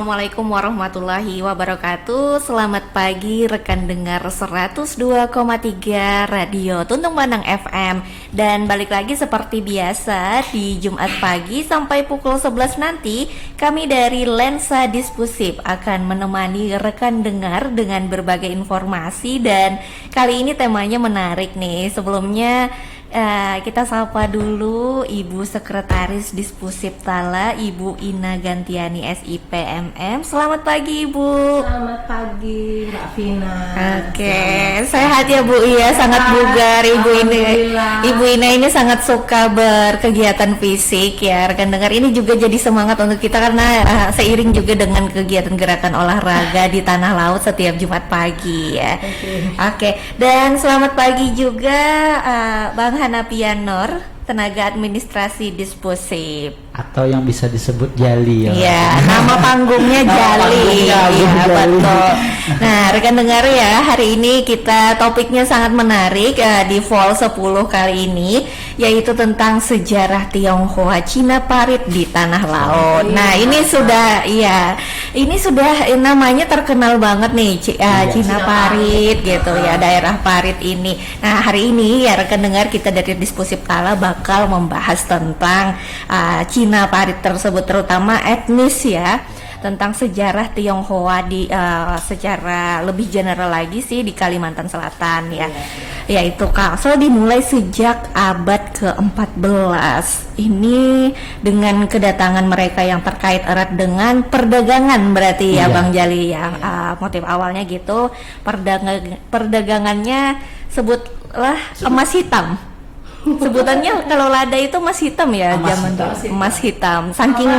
Assalamualaikum warahmatullahi wabarakatuh. Selamat pagi rekan dengar 102,3 Radio Tuntung Bandang FM. Dan balik lagi seperti biasa di Jumat pagi sampai pukul 11 nanti, kami dari Lensa Dispusif akan menemani rekan dengar dengan berbagai informasi. Dan kali ini temanya menarik nih. Sebelumnya kita sapa dulu Ibu Sekretaris Dispusif Tala, Ibu Ina Gantiani SIPMM. Selamat pagi Ibu. Selamat pagi Mbak Vina. Oke, sehat ya Bu? Iya, sangat bugar Ibu ini. Ibu Ina ini sangat suka berkegiatan fisik ya. Rekan dengar, ini juga jadi semangat untuk kita karena seiring juga dengan kegiatan gerakan olahraga di tanah laut setiap Jumat pagi ya. Oke. Dan selamat pagi juga Bang Hanapianor, tenaga administrasi Dispusif, atau yang bisa disebut Jali ya. Iya, nama panggungnya Jali. Iya, betul. Nah, rekan dengar ya, hari ini kita topiknya sangat menarik di Vol 10 kali ini, yaitu tentang sejarah Tionghoa Cina Parit di tanah laut. Nah, ini sudah namanya terkenal banget nih, Cina Parit gitu ya, daerah Parit ini. Nah, hari ini ya rekan dengar, kita dari Dispusif Tala bakal membahas tentang Cina Parit tersebut, terutama etnis ya, tentang sejarah Tionghoa di secara lebih general lagi sih di Kalimantan Selatan ya. Yaitu Kalsel dimulai sejak abad ke-14. Ini dengan kedatangan mereka yang terkait erat dengan perdagangan berarti ya Bang Jali ya. Motif awalnya gitu, perdagangannya sebutlah emas hitam. Sebutannya kalau lada itu emas hitam ya, zaman dulu emas hitam. Saking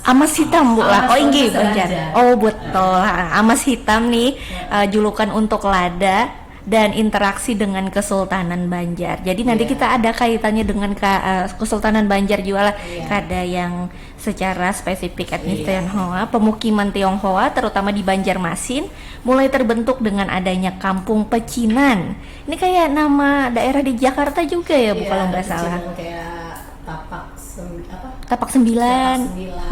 emas hitam Bu lah. Oh ini Banjar. Oh betul. Emas hitam nih julukan untuk lada dan interaksi dengan Kesultanan Banjar. Jadi nanti kita ada kaitannya dengan Kesultanan Banjar juga lah. Ada yang secara spesifik etnis Tionghoa, pemukiman Tionghoa terutama di Banjarmasin mulai terbentuk dengan adanya Kampung Pecinan. Ini kayak nama daerah di Jakarta juga ya Bu kalau nggak salah. Kayak Tapak Sembilan.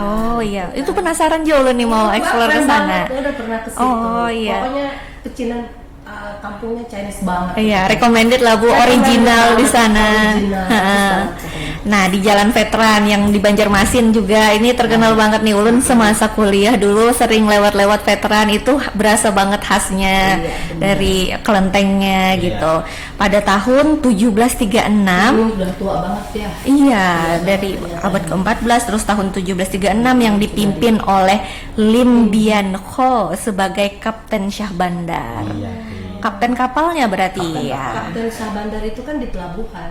Oh iya, itu penasaran juga nih mau explore ke sana. Udah pernah ke situ. Oh iya. Pokoknya Pecinan kampungnya Chinese banget. Iya, recommended lah Bu, original di sana. Nah, di Jalan Veteran yang di Banjarmasin juga ini terkenal banget nih. Ulun semasa kuliah dulu sering lewat-lewat Veteran, itu berasa banget khasnya dari kelentengnya gitu. Pada tahun 1736. Udah tua banget ya. Iya, dari abad ke-14 terus tahun 1736 yang dipimpin oleh Lim Bian Ho sebagai Kapten Syah Bandar. Kapten kapalnya berarti Kapten Syah Bandar itu kan di pelabuhan.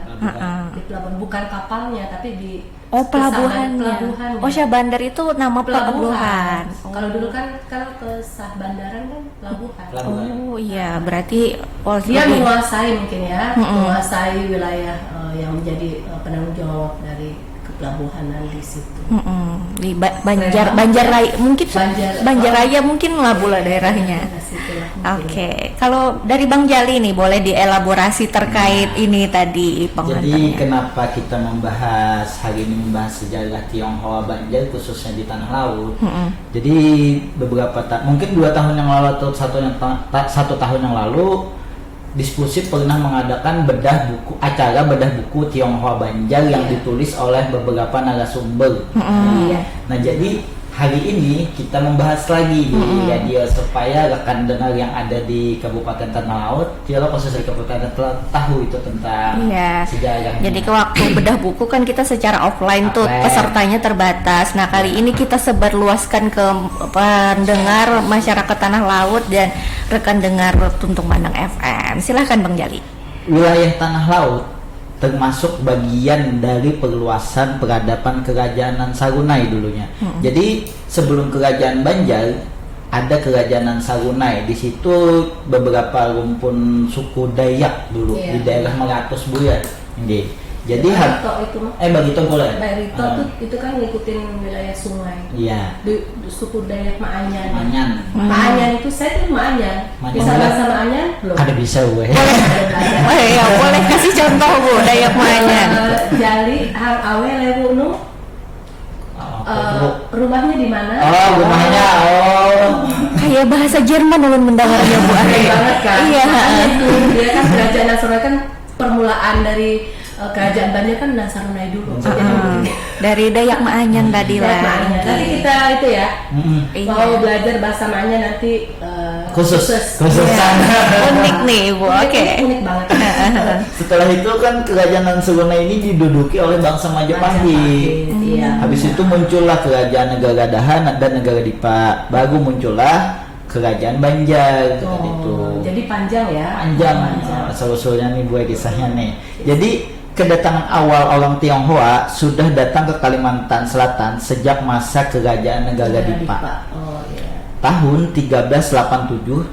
Di pelabuhan, bukan kapalnya tapi di pelabuhannya. Oh, Syah Bandar itu nama pelabuhan. Kalau dulu kan kalau ke Syah Bandaran kan pelabuhan. Oh iya, berarti dia menguasai mungkin ya, menguasai wilayah yang menjadi penanggung jawab dari kepelabuhanan di situ. Di Banjarraya mungkin Banjarraya mungkin lah pula daerahnya. Oke. Kalau dari Bang Jali nih boleh dielaborasi terkait ini tadi Jadi kenapa kita hari ini membahas sejarah Tionghoa Banjar khususnya di tanah laut. Jadi beberapa mungkin 2 tahun yang lalu atau 1 tahun yang lalu Dispusif pernah mengadakan acara bedah buku Tionghoa Banjar yang ditulis oleh beberapa narasumber. Nah, jadi hari ini kita membahas lagi di radio supaya rekan dengar yang ada di Kabupaten Tanah Laut, khususnya Kabupaten Tanah tahu itu tentang sejarahnya. Jadi ke waktu bedah buku kan kita secara offline tuh pesertanya terbatas. Nah, kali ini kita sebarluaskan ke pendengar masyarakat Tanah Laut dan rekan dengar Tuntung Bandang FM. Silahkan Bang Jali. Wilayah Tanah Laut termasuk bagian dari perluasan peradaban Kerajaan Sarunai dulunya. Jadi sebelum Kerajaan Banjar ada Kerajaan Sarunai. Di situ beberapa rumpun suku Dayak dulu di daerah Meratus Buya. Jadi Barito boleh. Barito itu kan ngikutin wilayah sungai. Iya. Di suku Dayak Maanyan. Maanyan itu saya tuh Maanyan. Bisa bahasa Maanyan belum? Ada bisa gue. Boleh kasih contoh Bu Dayak Maanyan. Jali hang awe lewu nu rumahnya di mana? Oh, rumahnya. Oh. Kayak bahasa Jerman ulun mendengarnya Bu Ari. Keren banget kan? Iya. Makanya itu dia kan kerajaan Nasrani kan permulaan dari kerajaan Banjar kan Nasrani dulu. Jadi Dari Dayak Maanyan tadi lah. Maanyan. Nanti kita itu ya Iya. mau belajar bahasa Maanyan nanti Khusus. Iya. Unik nih Bu. Oke. Unik banget. Setelah itu kan kerajaan Nansuguna ini diduduki oleh bangsa Majapahit. Iya. Habis itu muncullah kerajaan negara Dahan dan negara Dipa. Baru muncullah kerajaan Banjar Oh, gitu. jadi panjang ya. Panjang asal-usulnya nih buat kisahnya nih. Jadi kedatangan awal orang Tionghoa sudah datang ke Kalimantan Selatan sejak masa kerajaan negara Dipa. Oh iya. Tahun 1387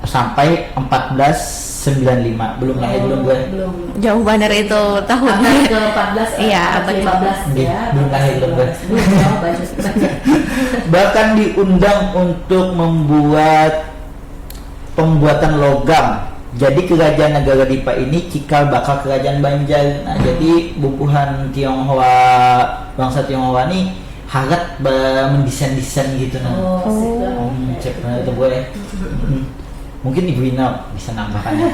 sampai 1495. Belum lahir belum gue. Belum. Jauh bener itu tahunnya. Abad ke-14 Iya, abad abad ke-15 ya. Belum lahir belum gue. Belum jauh banyak. Bahkan diundang untuk membuat pembuatan logam. Jadi kerajaan negara Dipa ini cikal bakal kerajaan Banjar. Nah, jadi bubuhan Tionghoa, bangsa Tionghoa ini harap mendesain-desain gitu nah. Cek itu gue. Mungkin Ibu Ina bisa nambahkannya.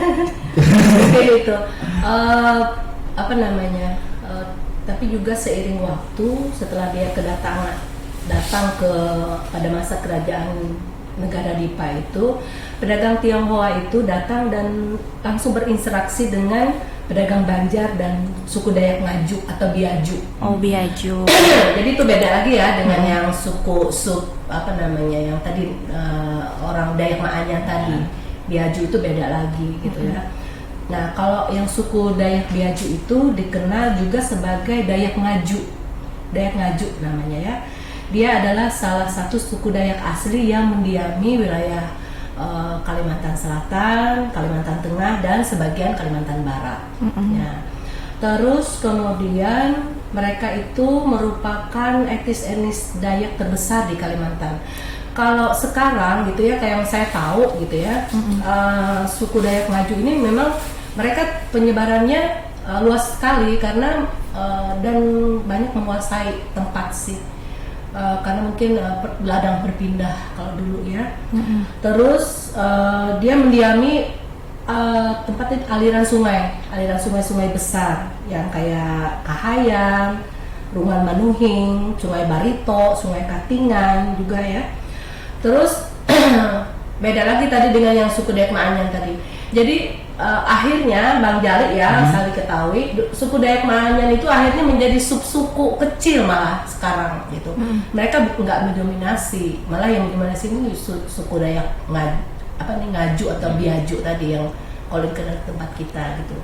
Mungkin itu apa namanya? Tapi juga seiring waktu setelah dia datang ke pada masa kerajaan negara Dipa itu, pedagang Tionghoa itu datang dan langsung berinteraksi dengan pedagang Banjar dan suku Dayak Ngaju atau Biaju. Oh, Biaju. Jadi itu beda lagi ya dengan yang suku apa namanya yang tadi orang Dayak Maanyan tadi. Biaju itu beda lagi gitu ya. Nah, kalau yang suku Dayak Biaju itu dikenal juga sebagai Dayak Ngaju. Dayak Ngaju namanya ya. Dia adalah salah satu suku Dayak asli yang mendiami wilayah Kalimantan Selatan, Kalimantan Tengah, dan sebagian Kalimantan Barat. Ya. Terus kemudian mereka itu merupakan etnis Dayak terbesar di Kalimantan. Kalau sekarang gitu ya, kayak yang saya tahu gitu ya, suku Dayak Ngaju ini memang mereka penyebarannya luas sekali karena dan banyak menguasai tempat sih. Karena mungkin ladang berpindah kalau dulu ya. Terus dia mendiami tempat aliran sungai besar yang kayak Kahayam, Rungan Manuhing, Sungai Barito, Sungai Katingan juga ya. Terus beda lagi tadi dengan yang suku Dayak Maanyan tadi. Jadi akhirnya Bang Jali ya, saya diketahui suku Dayak Maanyan itu akhirnya menjadi sub-suku kecil malah sekarang gitu. Mereka nggak mendominasi, malah yang mendominasi ini suku Dayak Ngaju atau Biaju tadi yang kalau ke tempat kita gitu.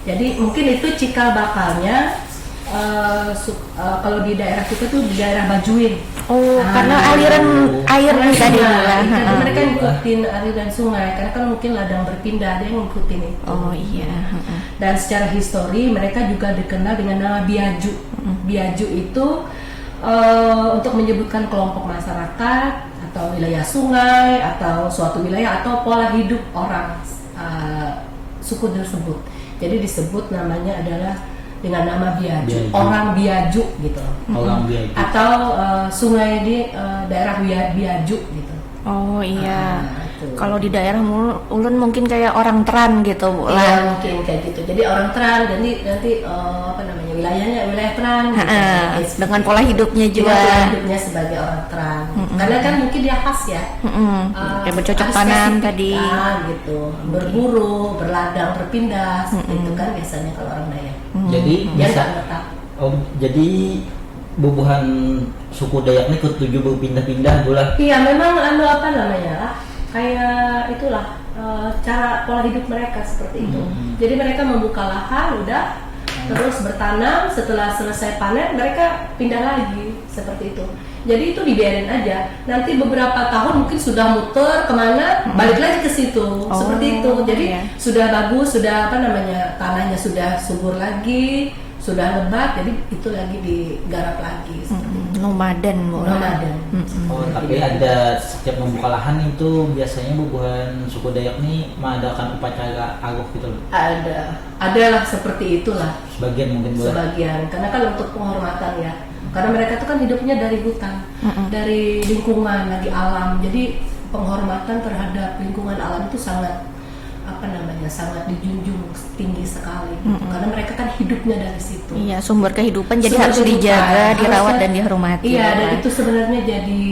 Jadi mungkin itu cikal bakalnya kalau di daerah kita tuh di daerah Bajuin. Oh, karena aliran air nih tadi ya. Mereka ngikutin aliran sungai karena kan mungkin ladang berpindah, dia ngikutin itu. Oh iya. Dan secara histori mereka juga dikenal dengan nama Biaju. Biaju itu untuk menyebutkan kelompok masyarakat atau wilayah sungai atau suatu wilayah atau pola hidup orang suku tersebut. Jadi disebut namanya adalah dengan nama Biaju. Orang Biaju gitu. Orang Biaju. Atau sungai di daerah Biaju gitu. Oh iya. Kalau di daerah ulun mungkin kayak orang Teran gitu Bu. Iya mungkin kayak gitu. Jadi orang Teran nanti apa namanya wilayahnya wilayah Teran. Gitu. Dengan pola hidupnya juga. Pola hidupnya sebagai orang Teran. Karena kan mungkin dia khas ya. Kayak bercocok tanam tadi. Gitu. Berburu, berladang, berpindah. Itu kan biasanya kalau orang Dayak. Jadi Dia bisa. nggak tetap. Oh, jadi bubuhan suku Dayak ini ketujuh berpindah-pindah bola. Iya memang apa namanya lah. Kayak itulah cara pola hidup mereka seperti itu. Jadi mereka membuka lahan udah terus bertanam, setelah selesai panen mereka pindah lagi seperti itu. Jadi itu dibiarin aja. Nanti beberapa tahun mungkin sudah muter kemana, balik lagi ke situ. Seperti itu. Jadi sudah bagus, sudah apa namanya tanahnya sudah subur lagi, sudah lebat, jadi itu lagi digarap lagi. Nomaden Bu. Nomaden. Oh, tapi ada setiap membuka lahan itu biasanya bubuhan suku Dayak ini mengadakan upacara aruh gitu loh. Adalah seperti itulah. Sebagian mungkin boleh. Sebagian, karena kan untuk penghormatan ya. Karena mereka tuh kan hidupnya dari hutan, dari lingkungan, dari alam. Jadi penghormatan terhadap lingkungan alam itu sangat sangat dijunjung tinggi sekali. Gitu. Karena mereka kan hidupnya dari situ. Iya, sumber kehidupan jadi Sumber harus kehidupan, dijaga, dirawat harusnya- dan dihormati. Iya, ya, dan Pak. itu sebenarnya jadi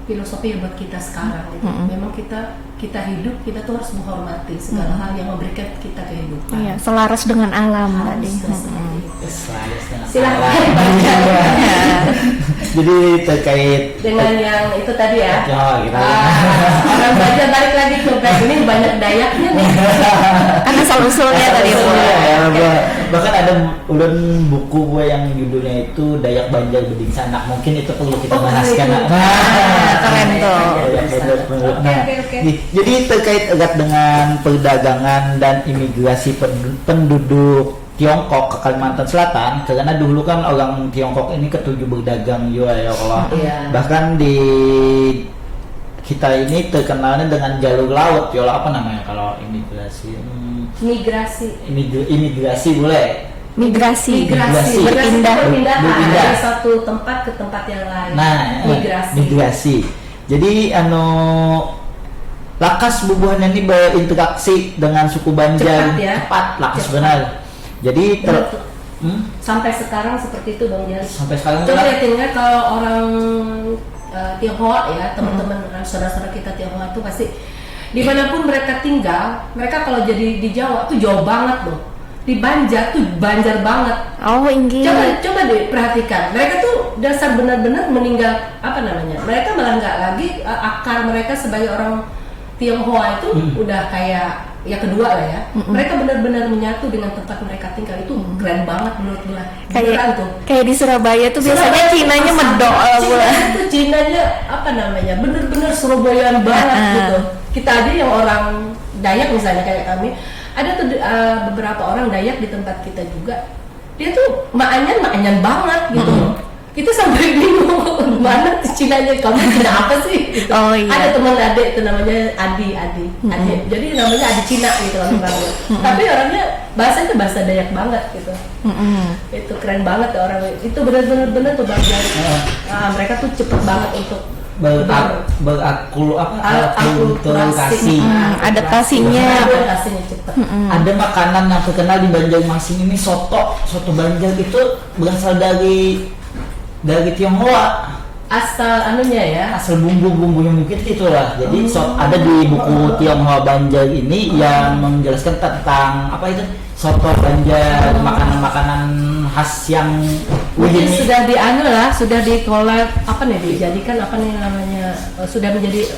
filosofi buat kita sekarang. Gitu. Memang kita hidup, kita tuh harus menghormati segala hal yang memberikan kita kehidupan. Iya, selaras dengan alam tadi. Harusnya seperti itu. Silakan. Silahkan baca Jadi terkait dengan yang itu tadi ya. Oh, gitu. Orang baca balik lagi ke back ini banyak dayaknya nih. Kan asal usulnya tadi Bu. Ya, bahkan ada ulun buku gue yang judulnya itu Dayak Banjar Beding Sanak. Mungkin itu perlu kita Oh, bahas itu. kan. Keren tuh. Dayak Banjar Beding. Nah, Oke. jadi terkait erat dengan perdagangan dan imigrasi penduduk Tiongkok ke Kalimantan Selatan, karena dulu kan orang Tiongkok ini ketujuh berdagang juga ya Allah. Iya. Bahkan di kita ini terkenalnya dengan jalur laut, ya Allah, apa namanya kalau imigrasi? Imigrasi boleh. Migrasi, Migrasi. berpindah. Berpindah Berpindah. dari satu tempat ke tempat yang lain. Nah, migrasi. Jadi lakas bubuhannya ini berinteraksi dengan suku Banjar Cepat ya. cepat lakas Cepat. benar. Jadi Sampai sekarang seperti itu Bang Jali. sampai sekarang Coba kan- lihatin kan kalau orang Tionghoa ya, teman-teman saudara-saudara kita Tionghoa itu pasti dimanapun mereka tinggal, mereka kalau jadi di Jawa tuh jauh banget loh. Di Banjar tuh Banjar banget. Oh, inggih. Coba deh perhatikan, mereka tuh dasar benar-benar meninggal mereka malah nggak lagi akar mereka sebagai orang Tionghoa itu udah kayak ya kedua lah ya. Mereka benar-benar menyatu dengan tempat mereka tinggal, itu keren banget menurut gue. Beneran tuh. Kayak di Surabaya tuh biasanya Surabaya Cinanya sama. medok Cina itu Cinanya bener-bener Surabayaan banget gitu. Kita aja yang orang Dayak misalnya kayak kami, ada tuh beberapa orang Dayak di tempat kita juga, dia tuh maanyan banget gitu. Kita sampai bingung mana tuh Cinanya, kamu Cina apa sih gitu. Oh, iya. Ada teman adik itu namanya Adi, jadi namanya Adi Cina gitu orang panggil. Tapi orangnya bahasa itu bahasa Dayak banget gitu. Itu keren banget ya orang itu, benar-benar tuh Bang Jali. Mereka tuh cepet banget untuk berakulturasi. Adaptasinya. Adaptasinya cepet. Ada makanan yang terkenal di Banjarmasin ini, soto Banjar itu berasal dari Tionghoa. Asal anunya ya. Asal bumbu-bumbunya mungkin itulah. Jadi ada di buku Tionghoa Banjar ini yang menjelaskan tentang apa itu soto Banjar, makanan-makanan khas yang Mungkin ini sudah dikelola dijadikan namanya sudah menjadi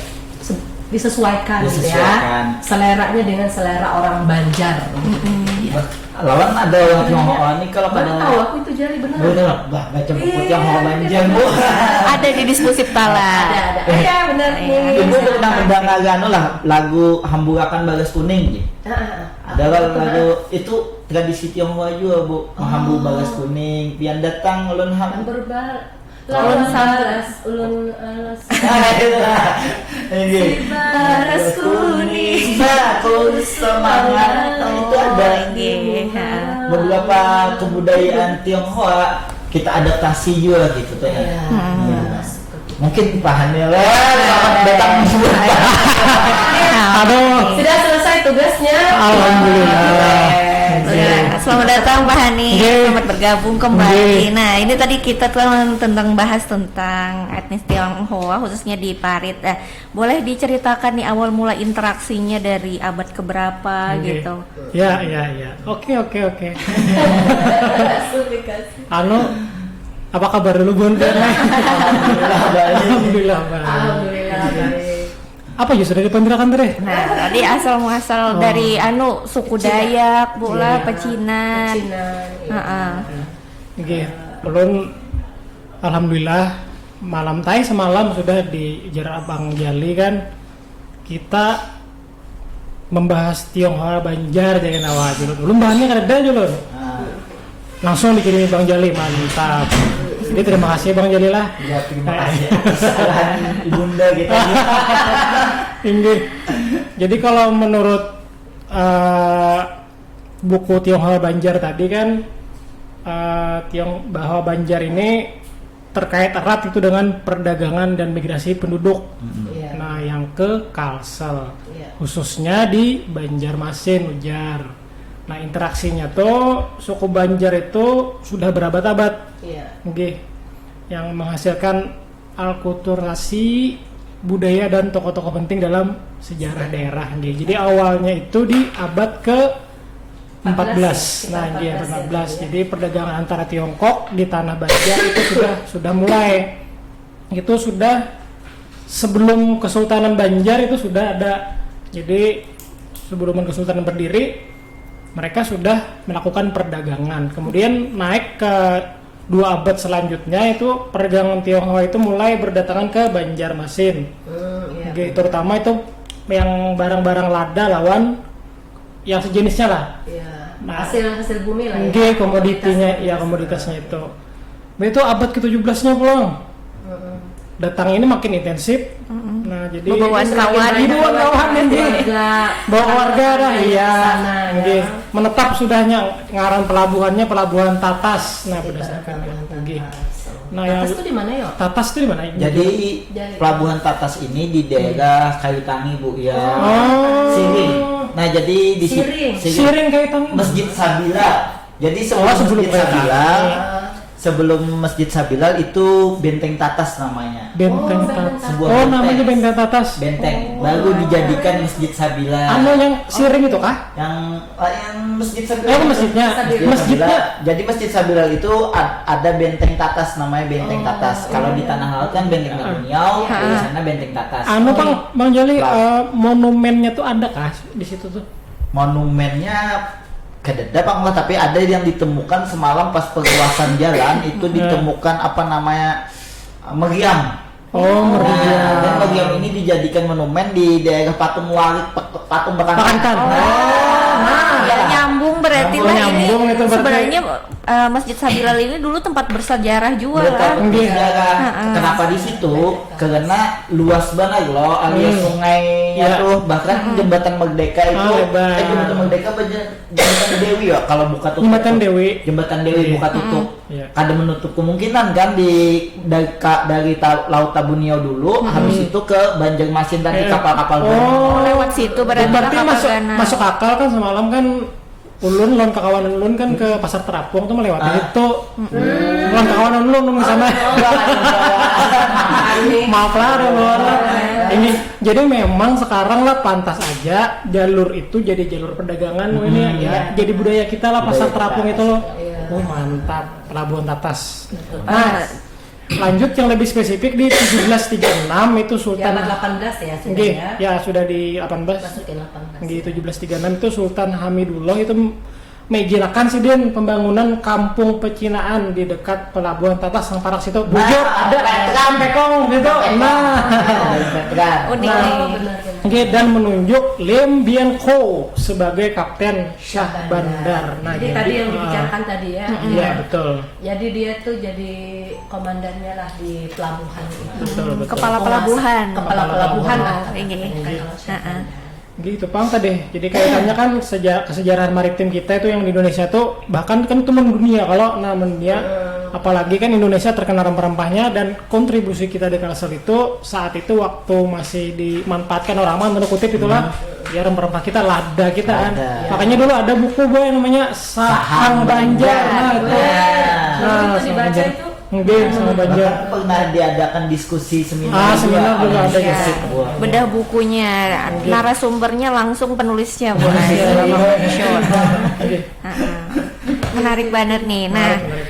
disesuaikan gitu ya. Seleranya dengan selera orang Banjar. lawan ada orang Tionghoa ini kalau Baru pada tahu aku itu Jali benar. baca buku Tionghoa Banjar Bu. Ada di Dispusip Tala. Ada. Iya benar. Ibu pernah mendengar lagu Hamburakan Bagas Kuning gitu. Adalah lagu itu tradisi Tionghoa juga Bu, menghambur bagas kuning, pian datang ulun Lawan salas ulun alas. Ini Baras kuning. aku semangat itu ada beberapa kebudayaan Tionghoa kita adaptasi juga gitu tuh ya. Mungkin bahannya lah datang Aduh. Sudah selesai tugasnya. Alhamdulillah. Selamat datang Pak Hani, selamat bergabung kembali. Nah, ini tadi kita tentang bahas tentang etnis Tionghoa khususnya di Parit. Boleh diceritakan nih awal mula interaksinya dari abad keberapa gitu? Ya. Oke. Apa kabar dulu Bun? Alhamdulillah baik. Alhamdulillah baik. Apa justru dari Pemirakan deh? Nah, tadi asal muasal dari suku Dayak, bola Pecina. Oke, ulun alhamdulillah malam tadi semalam sudah di Jarak Bang Jali kan kita membahas Tionghoa Banjar jangan awal dulu. Ulun bahannya kan ada dulu. Langsung dikirimi Bang Jali, mantap. Jadi terima kasih Bang Jali lah. Ya, terima kasih kesalahan ibunda gitu. Jadi kalau menurut buku Tionghoa Banjar tadi kan bahwa Banjar ini terkait erat itu dengan perdagangan dan migrasi penduduk. Iya. Nah, yang ke Kalsel, Iya. khususnya di Banjarmasin, Ujar. Nah, interaksinya tuh suku Banjar itu sudah berabad-abad, Iya. nggih, yang menghasilkan alkulturasi budaya dan tokoh-tokoh penting dalam sejarah daerah, nggih. Jadi awalnya itu di abad ke 14. Nah, ya, iya, sekitar 14. ya. Jadi perdagangan antara Tiongkok di tanah Banjar itu sudah mulai. Itu sudah sebelum Kesultanan Banjar itu sudah ada. Jadi sebelum Kesultanan berdiri, mereka sudah melakukan perdagangan. Kemudian naik ke 2 abad selanjutnya itu perdagangan Tionghoa itu mulai berdatangan ke Banjarmasin. Iya. Oke, terutama itu yang barang-barang lada lawan yang sejenisnya lah. Iya. Nah, hasil bumi lah. Oke, komoditinya, ya komoditasnya itu. Nah, itu abad ke-17-nya pulang. Datang ini makin intensif. Nah, jadi Bawa kawan. Bawa kawan ini. Bawa keluarga dah, iya. Sana, Oke, ya. menetap sudahnya ngaran pelabuhannya Pelabuhan Tatas. Nah, berdasarkan oke. Nah, yang Tatas itu di mana ya? Tatas itu di mana? Jadi pelabuhan Tatas ini di daerah Kayu Tangi, Bu, ya. Oh. Siring. Nah, jadi di Siring. Siring kayak tang. Masjid Sabila. Jadi sebelum sebelum Masjid Kayu Sabila, Tangi. sebelum Masjid Sabila itu Benteng Tatas namanya. Benteng Benteng Tatas. Sebuah Oh, benteng. namanya Benteng Tatas. Benteng baru dijadikan Masjid Sabila. Anu yang Siring itu kah? yang Masjid Sabila. Eh, masjidnya. Masjid Masjidnya. Sabila. Jadi Masjid Sabila itu ada Benteng Tatas, namanya Benteng Tatas. Kalau di Tanah Laut kan Benteng Tabuniau, di sana Benteng Tatas. Anu Bang Jali, Lah. monumennya tuh ada kah di situ tuh? Monumennya kededa Bang lah, tapi ada yang ditemukan semalam pas perluasan jalan itu ditemukan apa namanya meriam. Oh, Nah, meriam. dan meriam ini dijadikan monumen di daerah Patung Warit, Patung Bekantan. Bekantan. Ya, nyambung berarti Oh, lah ini nyambung itu berarti. sebenarnya Masjid Sabilal ini dulu tempat bersejarah juga lah. Betul, bersejarah. Heeh. Kenapa di situ? Karena luas banget loh, alias sungainya Ya. tuh, bahkan jembatan Merdeka itu, lebar. jembatan Merdeka jembatan Dewi ya, kalau buka tutup. Jembatan Dewi. Jembatan Dewi buka tutup. Iya. Ada menutup kemungkinan kan dari Laut Tabuniau dulu, habis itu ke Banjarmasin tadi Iya. kapal-kapal Oh, lewat situ berarti masuk Kapagana. masuk akal kan semalam kan ulun lawan kawan ulun kan ke pasar Terapung tuh melewati itu. Lawan kawan ulun di sana. Maaf lah ada orang. Ini jadi memang sekarang lah pantas aja jalur itu jadi jalur perdagangan ini ya. Jadi budaya kita lah pasar Budaya Terapung kita. itu loh. Iya. Oh, mantap, Pelabuhan Tatas. Ah, Lanjut yang lebih spesifik di 1736 itu Di Sultan abad 18 ya sudah Nggih, ya. ya sudah di 18. Masukin 18. Di 1736 itu Sultan Hamidullah itu mengizinkan sih dia pembangunan kampung pecinaan di dekat Pelabuhan Tatas yang parak situ. Bujur ada Pekong gitu. Nah, unik Nah, nih. Benar. oke, dan menunjuk Lim Bien Ho sebagai Kapten Syah Bandar. Nah, jadi tadi yang dibicarakan tadi ya. Iya, betul. Jadi dia tuh jadi komandannya lah di pelabuhan itu. Betul, betul. Kepala pelabuhan. Kepala pelabuhan lah. Oh, ini. Heeh. Gitu Pang tadi. Jadi kaitannya kan kesejarahan maritim kita itu yang di Indonesia tuh bahkan kan itu mendunia kalau mendunia apalagi kan Indonesia terkenal rempah-rempahnya dan kontribusi kita di Kalsel itu saat itu waktu masih dimanfaatkan orang tanda kutip itulah ya rempah-rempah kita lada kita kan. Lada. Makanya dulu ada buku boy namanya Sahang Banjar. Nah, itu. Nah, itu Sahang dibaca Banjar. itu Nggih, Sahang Banjar. Bahkan pernah diadakan diskusi seminar. Seminar juga ada Ya, gitu. bedah bukunya, narasumbernya langsung penulisnya Bu. Iya. Sure. Oke. Menarik banget nih. Nah, Menarik.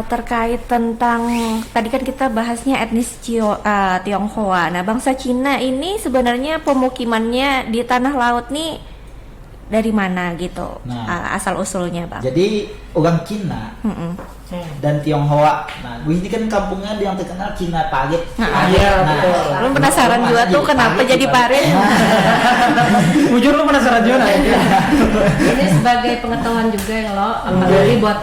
terkait tentang tadi kan kita bahasnya etnis Tionghoa. Nah, bangsa Cina ini sebenarnya pemukimannya di tanah laut nih dari mana gitu? Nah. Asal usulnya, Bang. Jadi orang Cina dan Tionghoa. Nah, ini kan kampungnya yang terkenal Cina Parit. Iya, betul. Lu penasaran juga tuh kenapa jadi parit? Jujur lu penasaran juga nah? ini sebagai pengetahuan juga ya lo, apalagi buat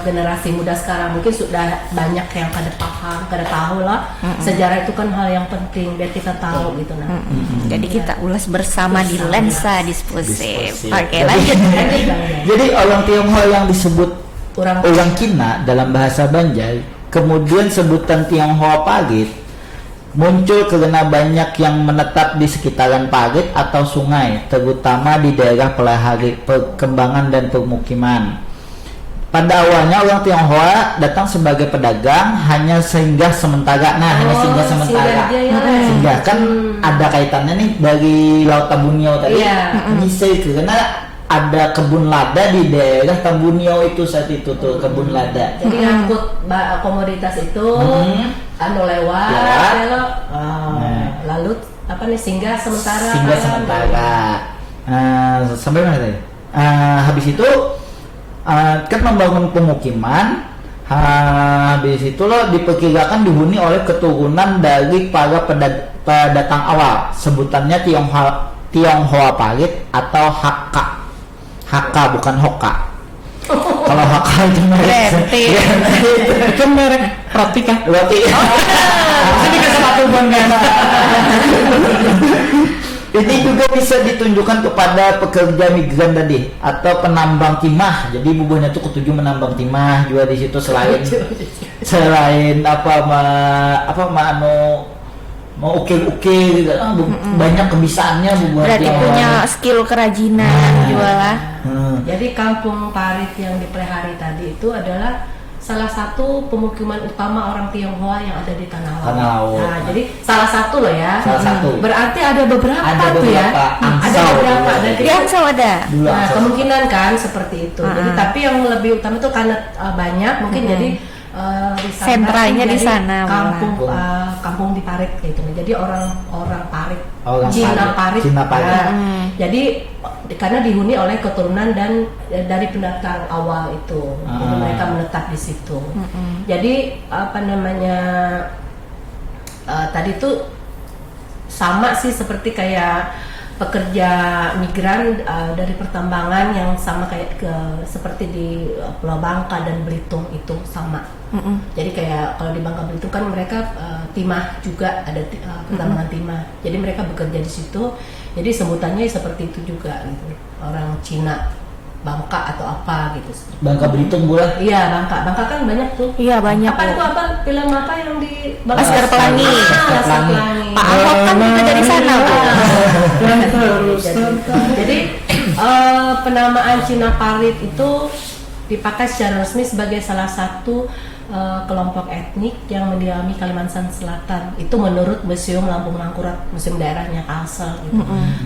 generasi muda sekarang mungkin sudah banyak yang kada paham, kada tahu lah. Sejarah itu kan hal yang penting biar kita tahu gitu nah. Jadi kita ulas bersama di lensa diskusi. Diskusi. Oke, lanjut. Jadi orang Tionghoa yang disebut orang Cina dalam bahasa Banjar kemudian sebutan Tionghoa Parit muncul karena banyak yang menetap di sekitaran parit atau sungai, terutama di daerah pelahari perkembangan dan permukiman. Pada awalnya orang Tionghoa datang sebagai pedagang, hanya singgah sementara. Nah, hanya singgah sementara. Singgah kan ada kaitannya nih dari Laut Tambunio tadi. Bisa karena ada kebun lada di daerah Tambunio itu saat itu tuh kebun lada. Jadi ngangkut komoditas itu, lewat, belok, lalu apa nih singgah sementara. Singgah sementara. Sampai mana tadi? Habis itu kan membangun pemukiman. Habis itu loh diperkirakan dihuni oleh keturunan dari para pendatang awal. Sebutannya Tionghoa Parit atau Hakka. Hakka bukan Hoka. Kalau Hakka itu merek. Itu merek roti kan? Roti. Ini ke sepatu bang kan? Ini juga bisa ditunjukkan kepada pekerja migran tadi atau penambang timah. Jadi bubuhnya tuh ketujuh menambang timah juga di situ selain mau ukir-ukir gitu. Banyak kebisaannya bubuh. Berarti punya skill kerajinan juga lah. Jadi kampung Parit yang di Plehari tadi itu adalah salah satu pemukiman utama orang Tionghoa yang ada di Tanah Laut. Nah, jadi salah satu loh ya. Salah satu. Berarti ada beberapa tuh ya. Ada Angsau. beberapa. Di Angsau ada. Nah, kemungkinan kan seperti itu. Jadi tapi yang lebih utama itu karena banyak mungkin jadi di sana sentranya di jadi sana kampung di Parit kayak gitu. Jadi orang Parit, Orang Cina Parit. Cina Parit. Nah, jadi karena dihuni oleh keturunan dan dari pendatang awal itu, jadi mereka menetap di situ. Jadi apa namanya tadi tuh sama sih seperti kayak pekerja migran dari pertambangan yang sama kayak seperti di Pulau Bangka dan Belitung itu sama. Jadi kayak kalau di Bangka Belitung kan mereka timah juga ada pertambangan timah. Jadi mereka bekerja di situ. Jadi sebutannya seperti itu juga gitu. Orang Cina Bangka atau apa gitu. Bangka Belitung boleh. Iya, Bangka kan banyak tuh. Iya banyak. Apa itu apa film apa yang di Laskar Pelangi. Laskar Pelangi. Pak Ahok kan juga dari sana. Jadi penamaan Cina Parit itu dipakai secara resmi sebagai salah satu kelompok etnik yang mendiami Kalimantan Selatan. Itu menurut Museum Lampung Mangkurat, museum daerahnya Kalsel gitu.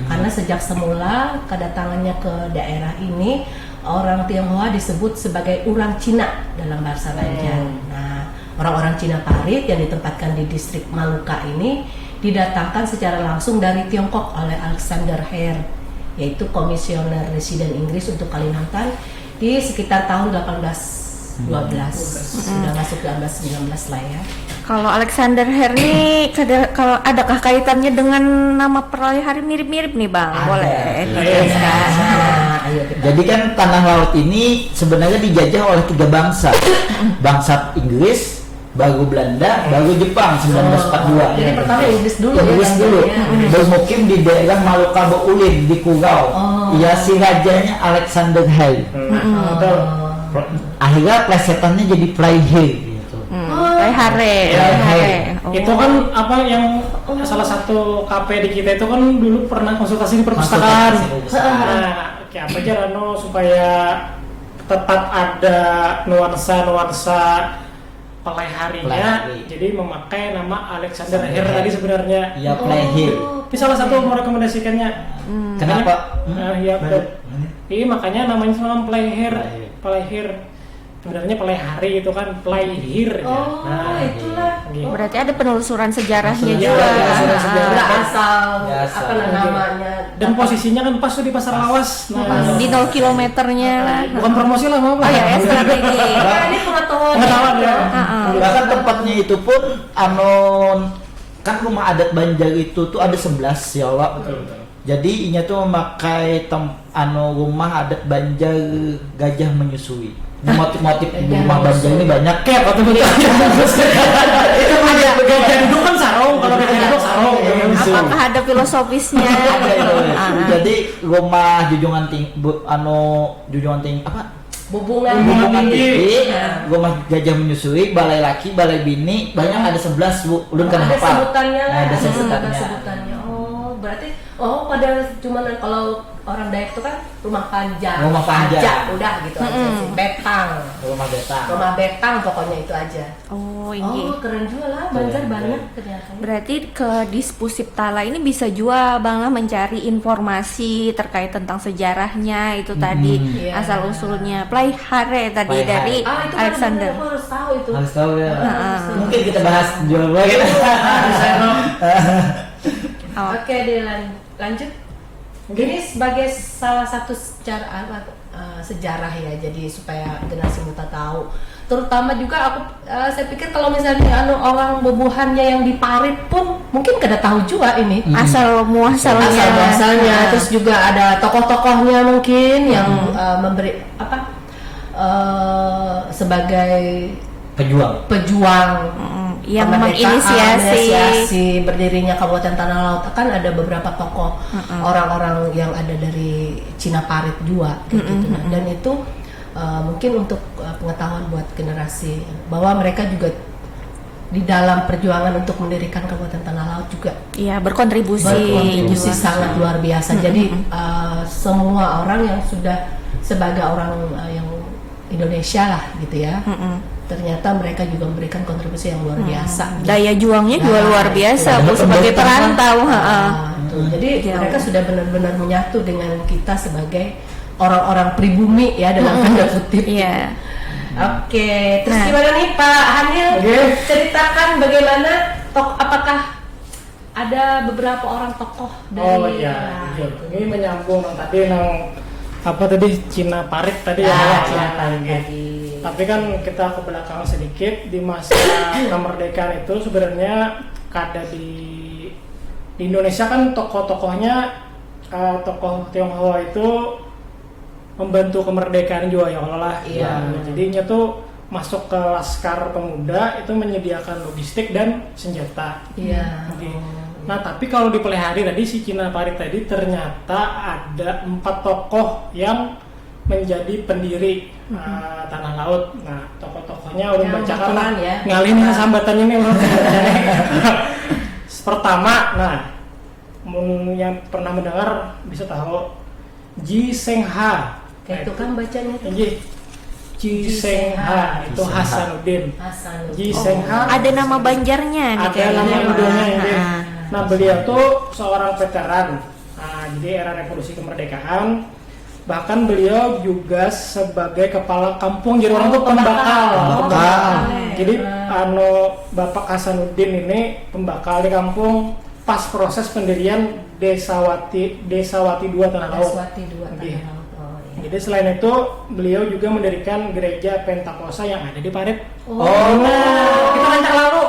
Karena sejak semula kedatangannya ke daerah ini orang Tionghoa disebut sebagai orang Cina dalam bahasa Banjar. Nah, orang-orang Cina Parit yang ditempatkan di distrik Maluka ini didatangkan secara langsung dari Tiongkok oleh Alexander Hare, yaitu komisioner residen Inggris untuk Kalimantan di sekitar tahun 1812. Sudah masuk 1819 lah ya. Kalau Alexander Hare nih, kalau adakah kaitannya dengan nama Plehari mirip-mirip nih Bang? Ada. Boleh Iya. dijelaskan. Ayo kita. Jadi kan tanah laut ini sebenarnya dijajah oleh 3 bangsa. Bangsa Inggris, baru Belanda, baru Jepang 1942. Jadi pertama Inggris dulu Inggris ya. dulu. Belanjanya. Bermukim di daerah Maluka Ulin di Kugau. Ya si rajanya Alexander Hare. Akhirnya plesetannya jadi Plehari gitu. Plehari. Itu kan apa yang salah satu KP di kita itu kan dulu pernah konsultasi di perpustakaan. Nah, kayak apa aja Rano supaya tetap ada nuansa Pleharinya, Plehari. jadi memakai nama Alexander Hare tadi sebenarnya. Ya Plehari. Itu salah satu merekomendasikannya. Kenapa? Iya betul. Iya makanya namanya nama Plehari. Sebenarnya Plehari itu kan Plehir. Oh, itulah. Gitu. Berarti ada penelusuran sejarahnya Penelusuran juga. sejarah. Sejarah. Udah asal Biasa. apa namanya. Dan posisinya kan pas tuh di Pasar Lawas. Nah, Di 0 kilometernya. bukan promosi lah mau Oh ya, strategi. Ini pengetahuan. Pengetahuan ya. Bahkan tempatnya itu pun kan rumah adat Banjar itu tuh ada 11 ya Allah. Jadi inya tuh memakai rumah adat Banjar gajah menyusui. Motif-motif rumah Banjar ini banyak. Kayak apa tuh? Itu ada gajah duduk kan sarung, kalau gajah duduk sarung. Apakah ada filosofisnya? Ada itu. Jadi rumah junjungan tinggi apa? Bubungan Hubungan Bibi. Bibi, Rumah Gajah Menyusui, Balai Laki, Balai Bini, banyak ada 11 Bu. Ulun kan Ada hafal. sebutannya lah. Ada Ada sebutannya. sebutannya. Oh, berarti pada cuman kalau orang Dayak itu kan rumah panjang. Rumah panjang. Aja, udah gitu aja sih. Betang. Rumah Betang. Rumah betang pokoknya itu aja. Oh, ini. Oh, keren juga lah. Banjar Keren, banyak keren. ternyata. Berarti ke Dispusip Tala ini bisa juga Bang lah mencari informasi terkait tentang sejarahnya itu tadi Iya. asal usulnya Plaihare tadi Plaihare. dari Itu kan Alexander. aku harus tahu itu. Harus tahu ya. Harus tahu. Mungkin kita bahas jual lagi. Oh. Oke, deh lanjut. Ini sebagai salah satu sejarah ya, jadi supaya generasi muda tahu. Terutama juga saya pikir kalau misalnya orang bubuhannya yang di Parit pun mungkin kada tahu juga ini. Asal muasalnya. Asal muasalnya, Nah. terus juga ada tokoh-tokohnya mungkin yang memberi sebagai pejuang yang kemerdekaan, menginisiasi berdirinya Kabupaten Tanah Laut. Kan ada beberapa tokoh orang-orang yang ada dari Cina Parit juga gitu. Dan itu mungkin untuk pengetahuan buat generasi bahwa mereka juga di dalam perjuangan untuk mendirikan Kabupaten Tanah Laut juga Iya, berkontribusi juga. sangat luar biasa. Jadi semua orang yang sudah sebagai orang yang Indonesia lah gitu ya, ternyata mereka juga memberikan kontribusi yang luar biasa. Daya juangnya juga Nah, luar biasa itu. Bu sebagai perantau. Jadi Jauh. mereka sudah benar-benar menyatu dengan kita sebagai orang-orang pribumi ya dalam tanda kutip. Iya. Oke, terus Nah. gimana nih Pak Hanil? Oke. Ceritakan bagaimana apakah ada beberapa orang tokoh dari Oh iya, betul. Ini menyambung yang tadi Cina Parit tadi ya. Cina Nah, Parit gitu. tadi. Tapi kan kita ke belakang sedikit di masa kemerdekaan itu sebenarnya kada di Indonesia kan tokoh-tokohnya tokoh Tionghoa itu membantu kemerdekaan juga ya Allah. Iya. Nah, jadinya tuh masuk ke Laskar Pemuda itu menyediakan logistik dan senjata. Iya. Oke. Nah, tapi kalau di Pelihari tadi si Cina Parit tadi ternyata ada 4 tokoh yang menjadi pendiri Tanah Laut. Nah, tokoh-tokohnya udah Yang bacakan lah. bakalan ya. Ngalih nih sambatan ini udah. Pertama, nah, yang pernah mendengar bisa tahu Ji Seng Ha. Kayak itu kan bacanya tuh. Ji Seng Ha itu Hasanuddin. Hasan. Ji Seng Ha Ada nama Banjarnya nih ada kayaknya, nama Pak. Indonya ini. Ha-ha. Nah, beliau tuh seorang veteran. Nah, jadi era revolusi kemerdekaan. Bahkan beliau juga sebagai kepala kampung, jadi orang tuh pembakal. Pembakal. Jadi Bapak Hasanuddin ini pembakal di kampung pas proses pendirian Desawati 2 Tanah Laut. Deswati 2 Oke. Tanah Laut. Oh, iya. Jadi selain itu beliau juga mendirikan gereja Pentakosta yang ada di Parit. Oh, Nah, kita lancar lalu.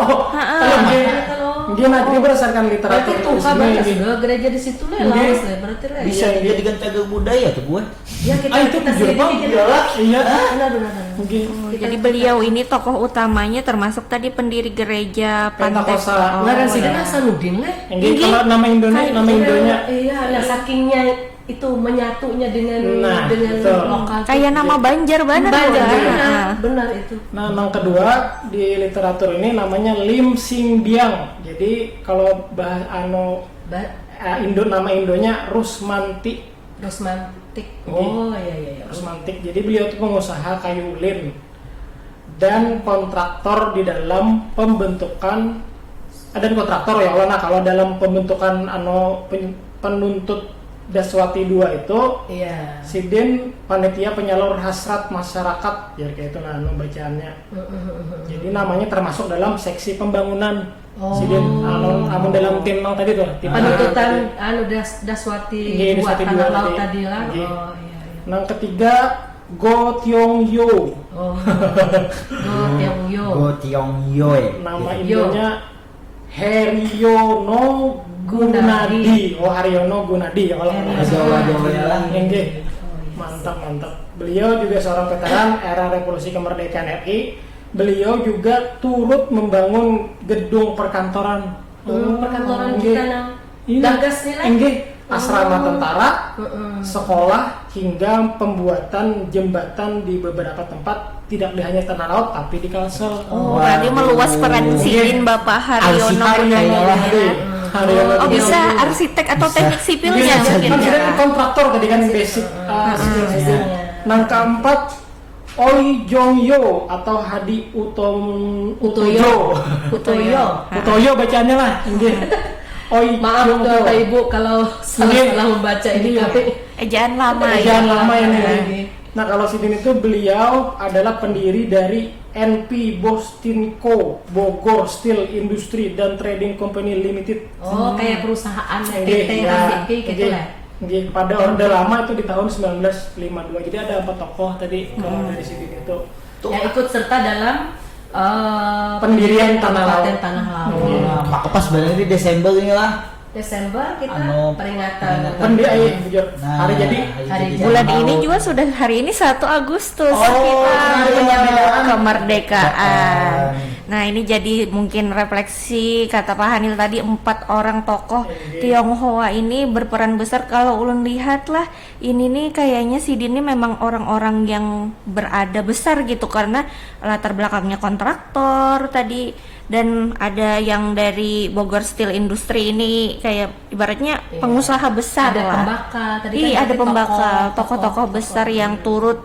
Dia nanti berdasarkan literatur Berarti tuh di sini, kabar ini. sudah gereja di situ lah, Iya. lawas lah, berarti lah. Bisa Iya. dia dengan cagar budaya tuh gue. Ya kita itu kita jujur selidiki banget. kita. Iya. Benar. Mungkin Jadi beliau ini tokoh utamanya termasuk tadi pendiri gereja Pentakosta. Ngaran sih iya. kan Hasanuddin lah. Ini kalau nama Indonya Iya, nah sakingnya itu menyatunya dengan Nah, dengan betul. lokal. Kayak nama Banjar benar Banjar, juga. benar, benar itu. Nah, yang kedua di literatur ini namanya Lim Sing Biang. Jadi kalau bahas nama Indonya Rusmanti. Rosmantik. Oke. Oh iya. Rusmantik. Jadi beliau itu pengusaha kayu ulin dan kontraktor di dalam pembentukan dan kontraktor ya Allah. Nah, kalau dalam pembentukan penuntut Daswati 2 itu Iya. Sidin panitia penyalur hasrat masyarakat ya kayak itu bacaannya. Jadi namanya termasuk dalam seksi pembangunan. Oh. Sidin amun dalam tim nang tadi tuh. Tim Penuntutan Daswati Iya, 2 Daswati Tanah 2 Laut tadi. tadi lah. Iya. Oh iya. Nang ketiga Go Tiong Yo. Oh. Tiong Yo. Go Tiong Yoe. Nama Yo. Indonya Heriono Gunadi. Oh, Haryono Gunadi ya kalau Jawa ya lah. Nggih. Mantap. Beliau juga seorang veteran era revolusi kemerdekaan RI. Beliau juga turut membangun gedung perkantoran. Perkantoran nggih. kita nang Iya. Dagas nih lah. Nggih. Asrama tentara, sekolah, hingga pembuatan jembatan di beberapa tempat, tidak hanya tanah laut tapi di Kalsel. Oh, berarti meluas peran Sidin Bapak Haryono Arsitek benar. Oh, bisa arsitek atau teknik sipilnya Bisa, mungkin kan ya. saya kontraktor tadi kan basic skill. Nah, keempat Oi Jong Yo atau Hadi Utoyo. Utoyo bacaannya lah. Oi Maaf Jong Yo. Bapak Ibu kalau salah membaca ini Iya. kami. Ejaan lama ya. Ejaan lama ini. Iya. Nah, kalau Sidin itu beliau adalah pendiri dari NP Bostinco Bogor Steel Industry dan Trading Company Limited. Oh, kayak perusahaan PT Ya, ACP gitu lah. pada orde lama itu di tahun 1952. Jadi ada 4 tokoh tadi kalau dari Sidin itu. Yang ikut serta dalam Pendirian Tanah Laut. Kabupaten Tanah Laut. Maka pas sebenarnya di Desember ini lah. Desember kita Anu, peringatan. Pendiri bujur. Nah, Hari jadi hari jadi Bulan Tanah ini Laut. juga sudah hari ini 1 Agustus Oh, kita hari menyambut kemerdekaan. kemerdekaan. Nah, ini jadi mungkin refleksi kata Pak Hanil tadi 4 orang tokoh Tionghoa ini berperan besar. Kalau ulun lihat lah ini nih kayaknya Sidin ini memang orang-orang yang berada besar gitu karena latar belakangnya kontraktor tadi dan ada yang dari Bogor Steel Industry ini kayak ibaratnya pengusaha besar Ada lah. pembakar tadi Iya, kan ada dari pembakar, tokoh- tokoh-tokoh besar yang turut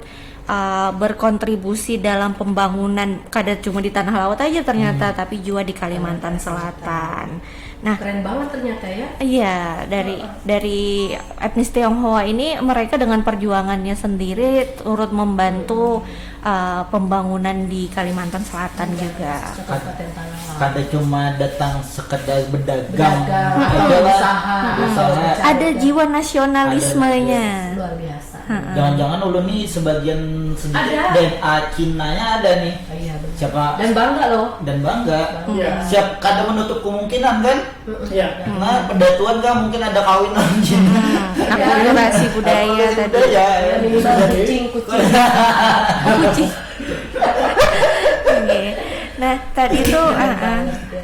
berkontribusi dalam pembangunan kada cuma di Tanah Laut aja ternyata, tapi juga di Kalimantan Selatan. Nah, keren banget ternyata ya. iya dari etnis Tionghoa ini mereka dengan perjuangannya sendiri turut membantu pembangunan di Kalimantan Selatan juga. Kabupaten Tanah Laut. Kada cuma datang sekedar berdagang, Berdagang, aja lah. usaha. Ada jiwa nasionalismenya. Luar biasa. Jangan-jangan ulun nih sebagian sedikit Ada. DNA Cinanya ada nih. Oh, iya benar. Siapa Dan bangga loh. dan bangga. Iya. Siap kada menutup kemungkinan kan? Iya. Nah, pendatuan kan mungkin ada kawinan Cina. Akulturasi budaya tadi. Budaya ya. Dan ini kucing. Kucing. Oke. Nah, tadi tuh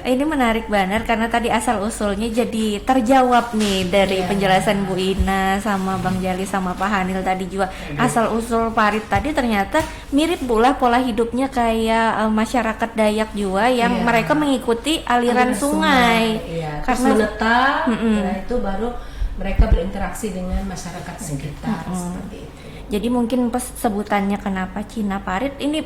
ini menarik banget karena tadi asal usulnya jadi terjawab nih dari penjelasan Bu Ina sama Bang Jali sama Pak Hanil tadi juga. Asal usul parit tadi ternyata mirip pula pola hidupnya kayak masyarakat Dayak juga yang mereka mengikuti aliran sungai. Iya. Terus Karena menetap, nah itu baru mereka berinteraksi dengan masyarakat sekitar seperti itu. jadi mungkin sebutannya kenapa Cina Parit ini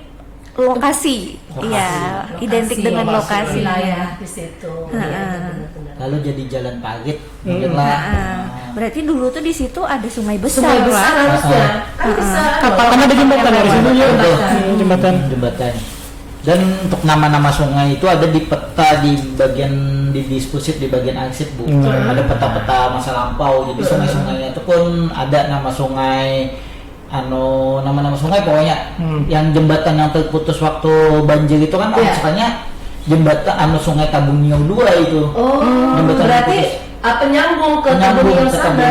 lokasi. Iya, identik dengan lokasi. wilayah di situ. Iya, benar-benar. Lalu jadi jalan parit mungkin lah. Berarti dulu tuh di situ ada sungai besar. Sungai besar Pak. harusnya. Kan bisa. Kan ada jembatan dari situ ya. Jembatan. Jembatan. Dan untuk nama-nama sungai itu ada di peta di bagian di disposif di bagian arsip Bu. Ada peta-peta masa lampau. Jadi sungai-sungainya itu pun ada nama sungai nama-nama sungai pokoknya. Yang jembatan yang terputus waktu banjir itu kan makanya jembatan sungai Tabung Niau 2 itu. Oh, Jembatan berarti penyambung ke Tabun yang sana.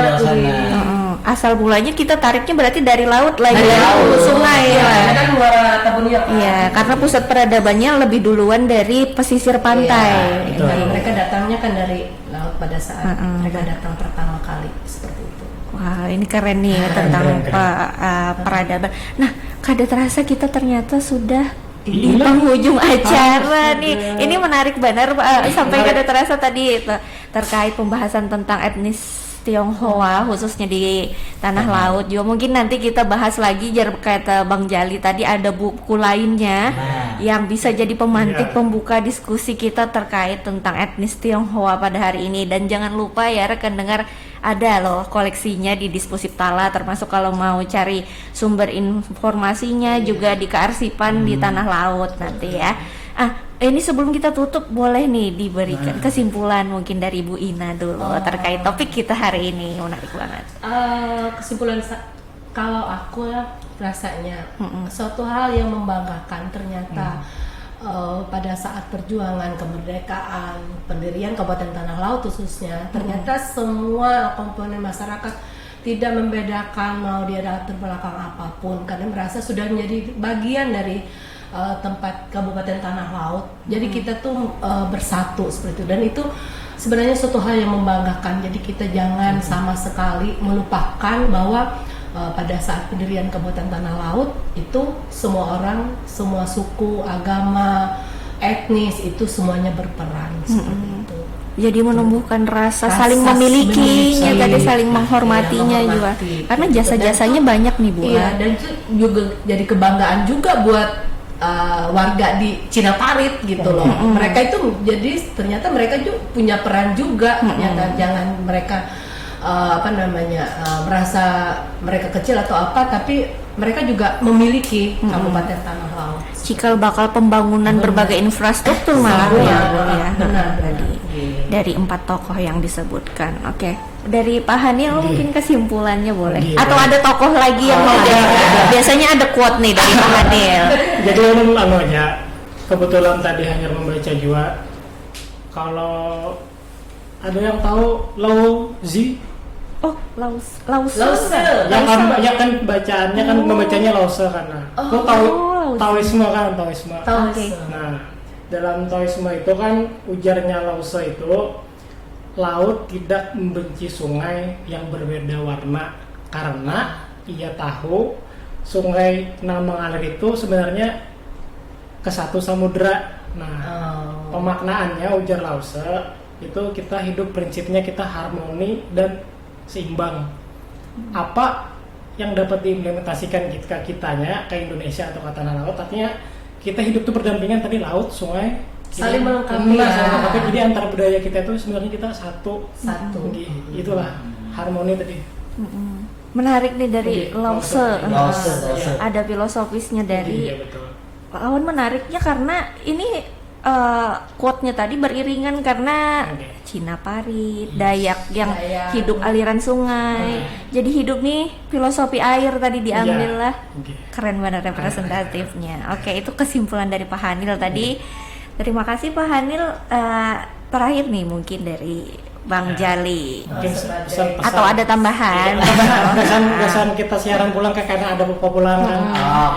Asal mulanya kita tariknya berarti dari laut lagi Dari dari laut. sungai Iya, lah. kan muara Tabun Niau. Iya, karena pusat peradabannya lebih duluan dari pesisir pantai. Iya, mereka datangnya kan dari laut pada saat mereka datang pertama kali seperti itu. Wah, ini keren nih tentang peradaban. Nah, kada terasa kita ternyata sudah di penghujung acara nih. Ini menarik benar Pak. Sampai kada terasa tadi terkait pembahasan tentang etnis Tionghoa khususnya di Tanah Laut juga. Mungkin nanti kita bahas lagi jar kata Bang Jali tadi ada buku lainnya yang bisa jadi pemantik pembuka diskusi kita terkait tentang etnis Tionghoa pada hari ini. Dan jangan lupa ya rekan dengar ada loh koleksinya di Disposif Tala, termasuk kalau mau cari sumber informasinya juga di kearsipan di Tanah Laut nanti ya. Ini sebelum kita tutup boleh nih diberikan kesimpulan mungkin dari Bu Ina dulu terkait topik kita hari ini. Menarik banget. Kesimpulan kalau aku rasanya suatu hal yang membanggakan ternyata pada saat perjuangan kemerdekaan pendirian Kabupaten Tanah Laut khususnya ternyata semua komponen masyarakat tidak membedakan mau dia latar belakang apapun karena merasa sudah menjadi bagian dari tempat Kabupaten Tanah Laut. Jadi kita tuh bersatu seperti itu dan itu sebenarnya suatu hal yang membanggakan. Jadi kita jangan sama sekali melupakan bahwa pada saat pendirian Kabupaten Tanah Laut itu semua orang, semua suku, agama, etnis itu semuanya berperan seperti itu. Jadi menumbuhkan rasa Rasa saling memilikinya, memiliki. tadi saling Iya, menghormatinya juga. menghormati. Karena jasa-jasanya banyak nih Bu. Iya, dan itu juga jadi kebanggaan juga buat warga di Cina Parit gitu loh. Mereka itu jadi ternyata mereka juga punya peran juga. Ternyata jangan mereka merasa mereka kecil atau apa, tapi mereka juga memiliki Kabupaten Tanah Laut. Cikal bakal pembangunan berbagai infrastruktur malah Semua, ya Bu ya. benar. Dari 4 tokoh yang disebutkan. Oke. Dari Pak Hanil mungkin kesimpulannya boleh. Iya. Atau ada tokoh lagi yang mau biasanya ada quote nih dari Pak Hanil. Jadi ulun aja kebetulan tadi hanya membaca juga. Kalau ada yang tahu Lao Zi, Oh, Lause. ya kan bacaannya kan membacanya Lause karena kok Lause. Taoisme kan Taoisme. Oke. Nah, dalam Taoisme itu kan ujarnya Lause itu laut tidak membenci sungai yang berbeda warna karena ia tahu sungai yang mengalir itu sebenarnya ke satu samudera. Nah, pemaknaannya ujar Lause itu kita hidup prinsipnya kita harmoni dan seimbang. Apa yang dapat diimplementasikan kitanya ke Indonesia atau ke tanah laut, artinya kita hidup itu berdampingan tadi laut, sungai, Saling melengkapi Saling ya. melengkapi. Jadi antar budaya kita itu sebenarnya kita satu. Itulah harmoni tadi. Menarik nih dari Oke, Lause. Lause. Ada filosofisnya dari Iya betul. lawan menariknya karena ini quote-nya tadi beriringan karena Oke. Cina Parit, Dayak yang Dayak. hidup aliran sungai. Jadi hidup nih filosofi air tadi diambil Iya. lah. Oke. Keren banget representatifnya. Oke, itu kesimpulan dari Pak Hanil tadi. Terima kasih Pak Hanil. Terakhir nih mungkin dari Bang Jali. Mungkin pesan-pesan Atau ada tambahan? kesan kita siaran pulang karena ada buka pulang kan.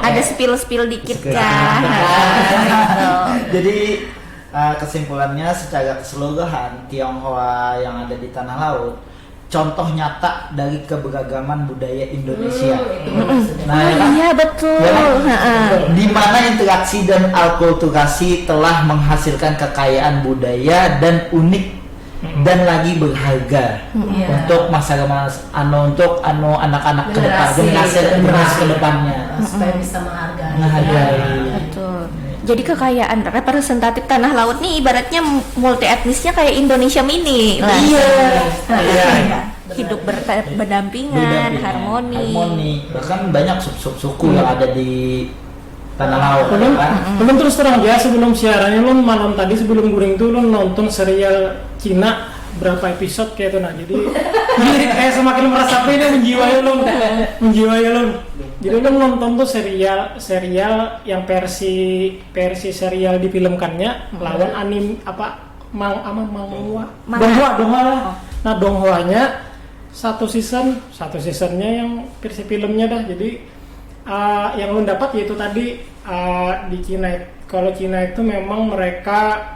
Ada spill dikit Sedikit. kah? Gitu. Jadi kesimpulannya secara keseluruhan Tionghoa yang ada di tanah laut contoh nyata dari keberagaman budaya Indonesia. Nah, ya kan? Iya betul. Ya kan? Ha-ha. Di mana interaksi dan alkulturasi telah menghasilkan kekayaan budaya dan unik dan lagi berharga Iya. untuk untuk anak-anak ke depan, generasi ke depannya. Supaya bisa menghargai. Menghargai. Betul. Jadi kekayaan representatif tanah laut nih ibaratnya multi etnisnya kayak Indonesia mini lah. Iya. Hidup berdampingan, harmoni. Bahkan banyak suku yang ada di tanah laut. Belum terus terang aja sebelum siarannya lu malam tadi sebelum guring tuh lu nonton serial Cina berapa episode kayak itu nah jadi kayak semakin merasapi ini menjiwai lu. Jadi lu nonton tuh serial yang versi serial difilmkannya lawan anim manhwa donghua lah. Nah donghwanya satu seasonnya yang versi filmnya dah jadi yang lu dapat yaitu tadi di Cina. Kalau Cina itu memang mereka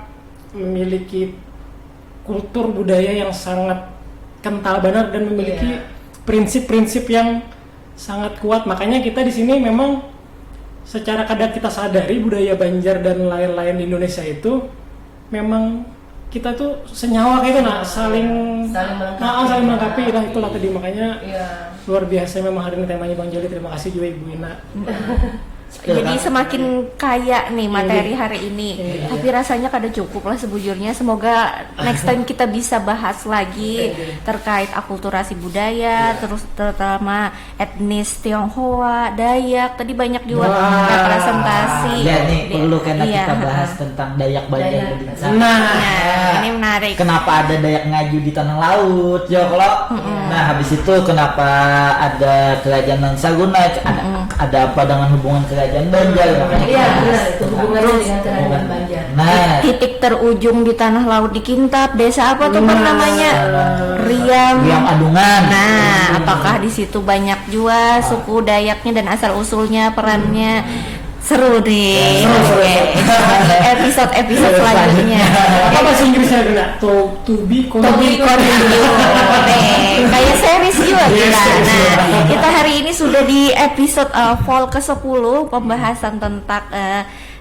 memiliki kultur budaya yang sangat kental benar dan memiliki prinsip-prinsip yang sangat kuat. Makanya kita di sini memang secara kadar kita sadari budaya Banjar dan lain-lain di Indonesia itu memang kita tuh senyawa kayak itu saling melengkapi lah itulah tadi makanya luar biasa memang hari ini temanya Bang Jali. Terima kasih juga Ibu Ina. Jadi semakin kaya nih materi hari ini. Tapi rasanya kada cukup lah sebujurnya. Semoga next time kita bisa bahas lagi terkait akulturasi budaya, terus terutama etnis Tionghoa, Dayak. Tadi banyak juga representasi. Ya nih perlu karena Iya, kita bahas tentang Dayak Banjar Dayak. Bedinsa. ini menarik. Kenapa ada Dayak Ngaju di tanah laut? Ya kalau nah habis itu kenapa ada kerajaan Nansaguna? Ada apa dengan hubungan kerajaan Banjar? Makanya Iya kita bahas benar itu tentang hubungannya dengan kerajaan Banjar. Nah, Titik terujung di tanah laut di Kintab, desa apa tuh Pak namanya? Riam. Riam Adungan. Nah, apakah di situ banyak juga suku Dayaknya dan asal usulnya perannya? Seru nih. Seru. Oke. Episode selanjutnya. Apa bahasa Inggrisnya kena? To be To be continue. Nih, kayak series juga Yes, kita. yes, Nah, yes. kita hari ini sudah di episode fall ke-10 pembahasan tentang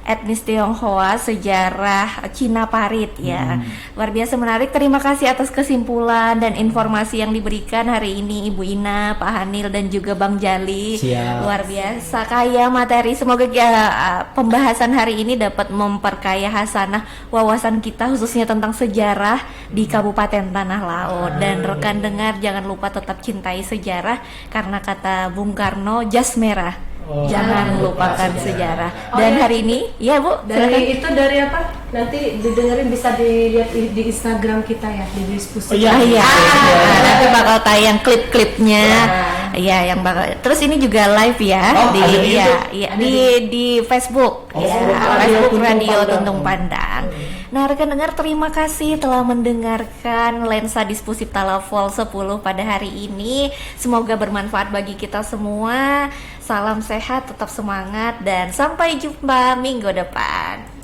etnis Tionghoa, sejarah Cina Parit ya. Luar biasa menarik. Terima kasih atas kesimpulan dan informasi yang diberikan hari ini Ibu Ina, Pak Hanil dan juga Bang Jali. Siap. Luar biasa kaya materi. Semoga pembahasan hari ini dapat memperkaya hasanah wawasan kita khususnya tentang sejarah di Kabupaten Tanah Laut. Dan rekan dengar jangan lupa tetap cintai sejarah karena kata Bung Karno, jas merah. Oh, Jangan lupakan sejarah. Dan hari ini, ya Bu, silakan. Dari apa? Nanti didengerin, bisa dilihat di Instagram kita ya, di diskusi. Oh, iya. Ah, iya. Nanti bakal tayang klip-klipnya. Iya, yang bakal. Terus ini juga live ya Oh, di ada di ya, YouTube? iya, di Facebook. Oh, Ya, Facebook Facebook Radio Radio Tuntung Tuntung Pandang. Nah, rekan dengar terima kasih telah mendengarkan Lensa Diskusi Talafol 10 pada hari ini. Semoga bermanfaat bagi kita semua. Salam sehat, tetap semangat dan sampai jumpa minggu depan.